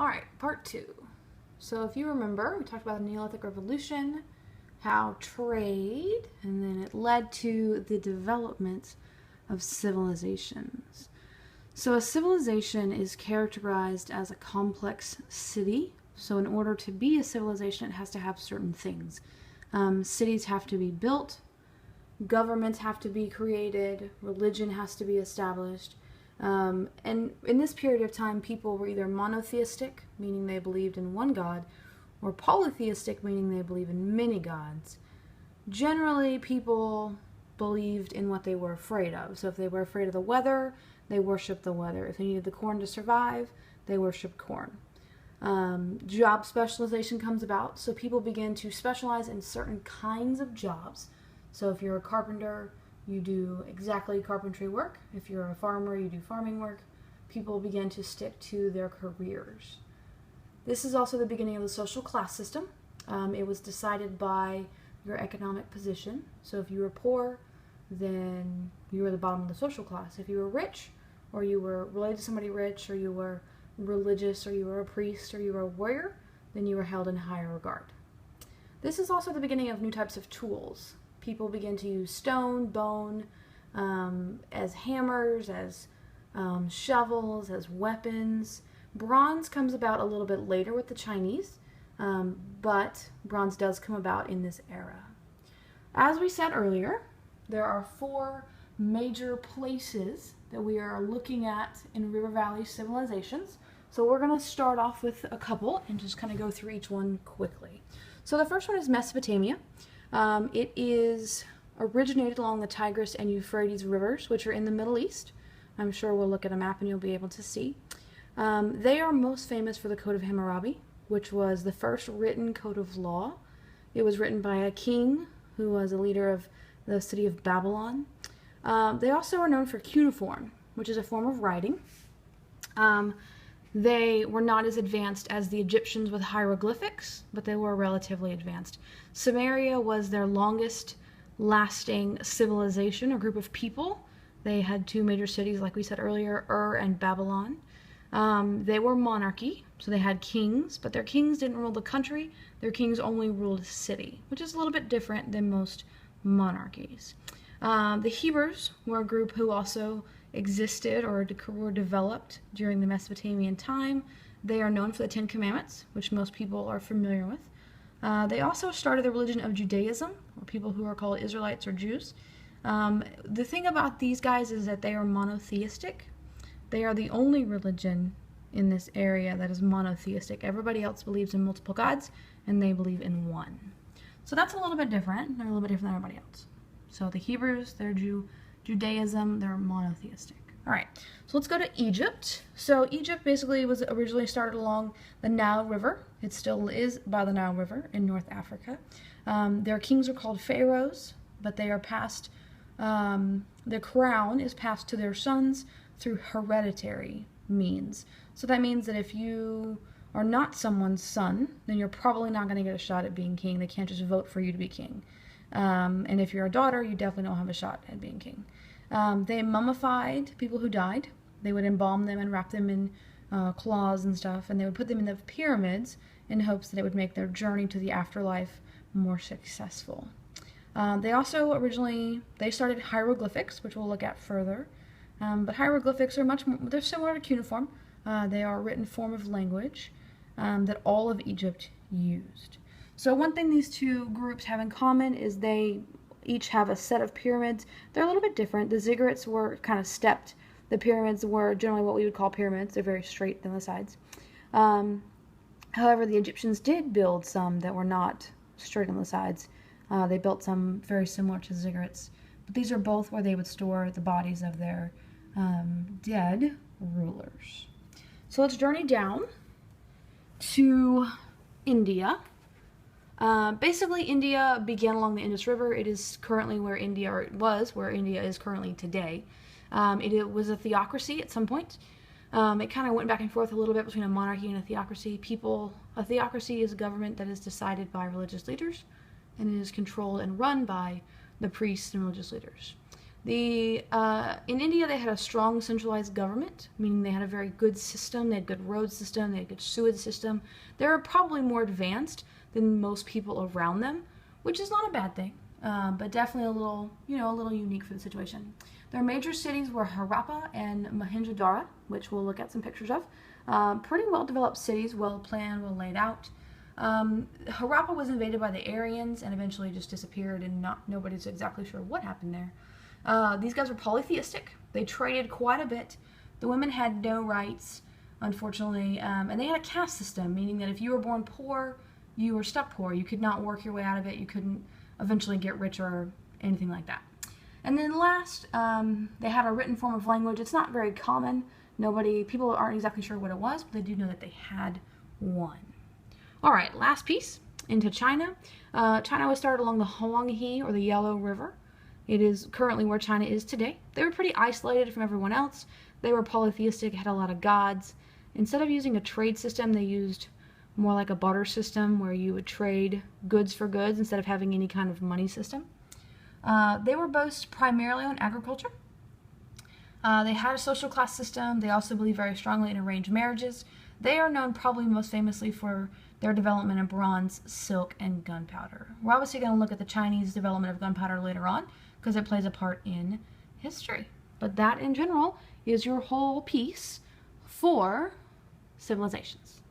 All right, part two. So if you remember, we talked about the Neolithic Revolution, how trade, and then it led to the development of civilizations. So a civilization is characterized as a complex city. So in order to be a civilization, it has to have certain things. Cities have to be built, governments have to be created, religion has to be established. And in this period of time, people were either monotheistic, meaning they believed in one god, or polytheistic, meaning they believe in many gods. Generally, people believed in what they were afraid of. So if they were afraid of the weather, they worshipped the weather. If they needed the corn to survive, they worshipped corn. Job specialization comes about, so people begin to specialize in certain kinds of jobs. So if you're a carpenter, you do exactly carpentry work. If you're a farmer, you do farming work. People begin to stick to their careers. This is also the beginning of the social class system. It was decided by your economic position. So if you were poor, then you were the bottom of the social class. If you were rich, or you were related to somebody rich, or you were religious, or you were a priest, or you were a warrior, then you were held in higher regard. This is also the beginning of new types of tools. People begin to use stone, bone, as hammers, as shovels, as weapons. Bronze comes about a little bit later with the Chinese, but bronze does come about in this era. As we said earlier, there are four major places that we are looking at in River Valley civilizations. So we're going to start off with a couple and just kind of go through each one quickly. So the first one is Mesopotamia. It is originated along the Tigris and Euphrates rivers, which are in the Middle East. I'm sure we'll look at a map and you'll be able to see. They are most famous for the Code of Hammurabi, which was the first written code of law. It was written by a king who was a leader of the city of Babylon. They also are known for cuneiform, which is a form of writing. They were not as advanced as the Egyptians with hieroglyphics, but they were relatively advanced. Sumeria was their longest lasting civilization or group of people. They had two major cities, like we said earlier, Ur and Babylon. They were monarchy, so they had kings, but their kings didn't rule the country. Their kings only ruled a city, which is a little bit different than most monarchies. The Hebrews were a group who also existed or were developed during the Mesopotamian time. They are known for the Ten Commandments, which most people are familiar with. They also started the religion of Judaism, or people who are called Israelites or Jews. The thing about these guys is that they are monotheistic. They are the only religion in this area that is monotheistic. Everybody else believes in multiple gods, and they believe in one. So that's a little bit different. They're a little bit different than everybody else. So the Hebrews, they're Judaism, they're monotheistic. All right, so let's go to Egypt. So Egypt basically was originally started along the Nile River. It still is by the Nile River in North Africa. Their kings are called pharaohs, but they are passed, the crown is passed to their sons through hereditary means. So that means that if you are not someone's son, then you're probably not going to get a shot at being king. They can't just vote for you to be king. And if you're a daughter, you definitely don't have a shot at being king. They mummified people who died. They would embalm them and wrap them in cloths and stuff, and they would put them in the pyramids in hopes that it would make their journey to the afterlife more successful. They also they started hieroglyphics, which we'll look at further. But hieroglyphics are they're similar to cuneiform. They are a written form of language that all of Egypt used. So one thing these two groups have in common is they each have a set of pyramids. They're a little bit different. The ziggurats were kind of stepped. The pyramids were generally what we would call pyramids. They're very straight on the sides. However, the Egyptians did build some that were not straight on the sides. They built some very similar to ziggurats. But these are both where they would store the bodies of their dead rulers. So let's journey down to India. Basically, India began along the Indus River. It is currently where India is currently today. It was a theocracy at some point. It kind of went back and forth a little bit between a monarchy and a theocracy. A theocracy is a government that is decided by religious leaders, and it is controlled and run by the priests and religious leaders. In India, they had a strong centralized government, meaning they had a very good system. They had good road system. They had good sewage system. They were probably more advanced than most people around them, which is not a bad thing, but definitely a little unique for the situation. Their major cities were Harappa and Mohenjo-daro, which we'll look at some pictures of. Pretty well-developed cities, well-planned, well-laid out. Harappa was invaded by the Aryans and eventually just disappeared, and nobody's exactly sure what happened there. These guys were polytheistic. They traded quite a bit. The women had no rights, unfortunately, and they had a caste system, meaning that if you were born poor, you were stuck poor. You could not work your way out of it. You couldn't eventually get rich or anything like that. And then last, they had a written form of language. It's not very common. People aren't exactly sure what it was, but they do know that they had one. All right, last piece, into China. China was started along the Huanghe, or the Yellow River. It is currently where China is today. They were pretty isolated from everyone else. They were polytheistic, had a lot of gods. Instead of using a trade system, they used more like a barter system where you would trade goods for goods instead of having any kind of money system. They were based primarily on agriculture. They had a social class system. They also believe very strongly in arranged marriages. They are known probably most famously for their development in bronze, silk, and gunpowder. We're obviously going to look at the Chinese development of gunpowder later on because it plays a part in history. But that, in general, is your whole piece for civilizations.